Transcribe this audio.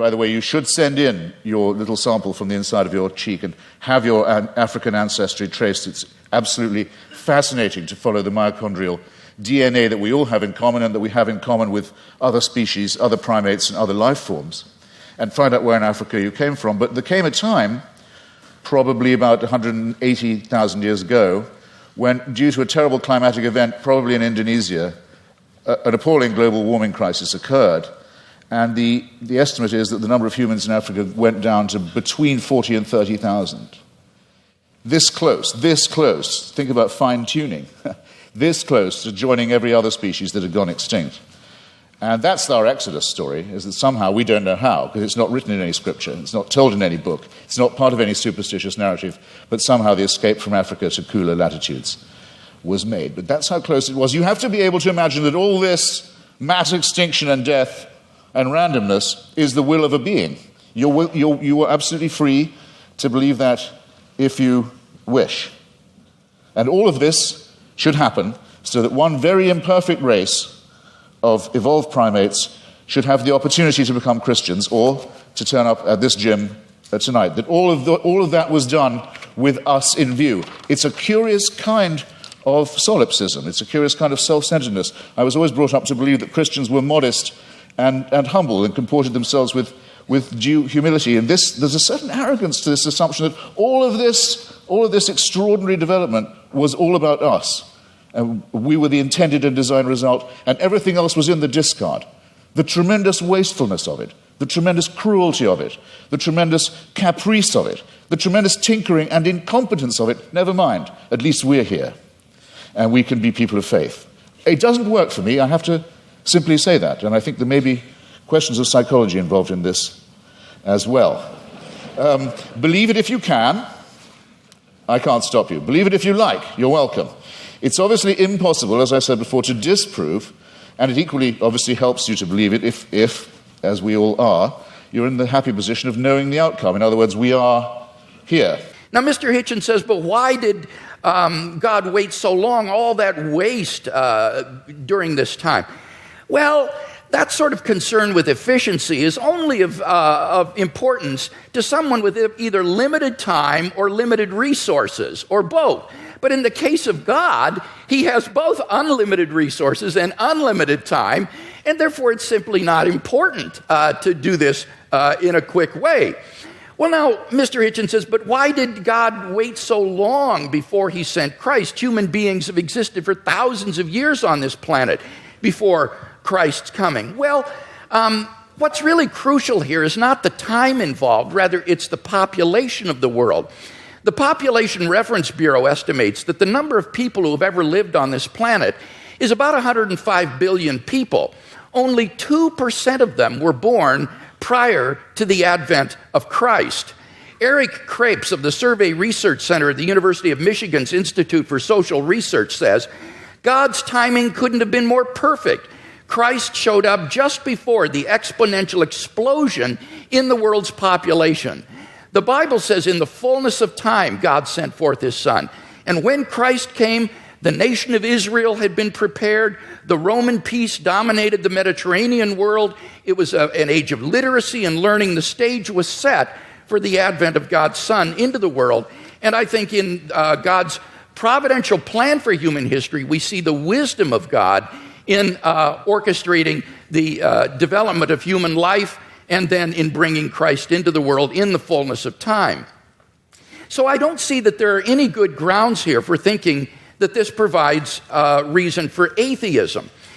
by the way, you should send in your little sample from the inside of your cheek and have your African ancestry traced. It's absolutely fascinating to follow the mitochondrial DNA that we all have in common and that we have in common with other species, other primates, and other life forms, and find out where in Africa you came from. But there came a time, probably about 180,000 years ago, when, due to a terrible climatic event, probably in Indonesia, an appalling global warming crisis occurred. And the estimate is that the number of humans in Africa went down to between 40 and 30,000. This close, think about fine-tuning, this close to joining every other species that had gone extinct. And that's our Exodus story, is that somehow, we don't know how, because it's not written in any scripture, it's not told in any book, it's not part of any superstitious narrative, but somehow the escape from Africa to cooler latitudes was made. But that's how close it was. You have to be able to imagine that all this mass extinction and death and randomness is the will of a being. You are absolutely free to believe that if you wish. And all of this should happen so that one very imperfect race of evolved primates should have the opportunity to become Christians or to turn up at this gym tonight. That all of that was done with us in view. It's a curious kind of solipsism. It's a curious kind of self-centeredness. I was always brought up to believe that Christians were modest and humble and comported themselves with due humility. And there's a certain arrogance to this assumption that all of this extraordinary development was all about us. And we were the intended and designed result, and everything else was in the discard. The tremendous wastefulness of it, the tremendous cruelty of it, the tremendous caprice of it, the tremendous tinkering and incompetence of it, never mind. At least we're here, and we can be people of faith. It doesn't work for me, I have to simply say that, and I think there may be questions of psychology involved in this as well. Believe it if you can. I can't stop you. Believe it if you like. You're welcome. It's obviously impossible, as I said before, to disprove, and it equally obviously helps you to believe it if, as we all are, you're in the happy position of knowing the outcome. In other words, we are here. Now, Mr. Hitchens says, but why did God wait so long, all that waste during this time? Well, that sort of concern with efficiency is only of importance to someone with either limited time or limited resources, or both. But in the case of God, he has both unlimited resources and unlimited time, and therefore it's simply not important to do this in a quick way. Well, now, Mr. Hitchens says, but why did God wait so long before he sent Christ? Human beings have existed for thousands of years on this planet before Christ's coming. Well, what's really crucial here is not the time involved, rather it's the population of the world. The Population Reference Bureau estimates that the number of people who have ever lived on this planet is about 105 billion people. Only 2% of them were born prior to the advent of Christ. Eric Krapes of the Survey Research Center at the University of Michigan's Institute for Social Research says, God's timing couldn't have been more perfect. Christ showed up just before the exponential explosion in the world's population. The Bible says in the fullness of time, God sent forth his Son. And when Christ came, the nation of Israel had been prepared. The Roman peace dominated the Mediterranean world. It was an age of literacy and learning. The stage was set for the advent of God's Son into the world. And I think in God's providential plan for human history, we see the wisdom of God in orchestrating the development of human life, and then in bringing Christ into the world in the fullness of time. So I don't see that there are any good grounds here for thinking that this provides reason for atheism.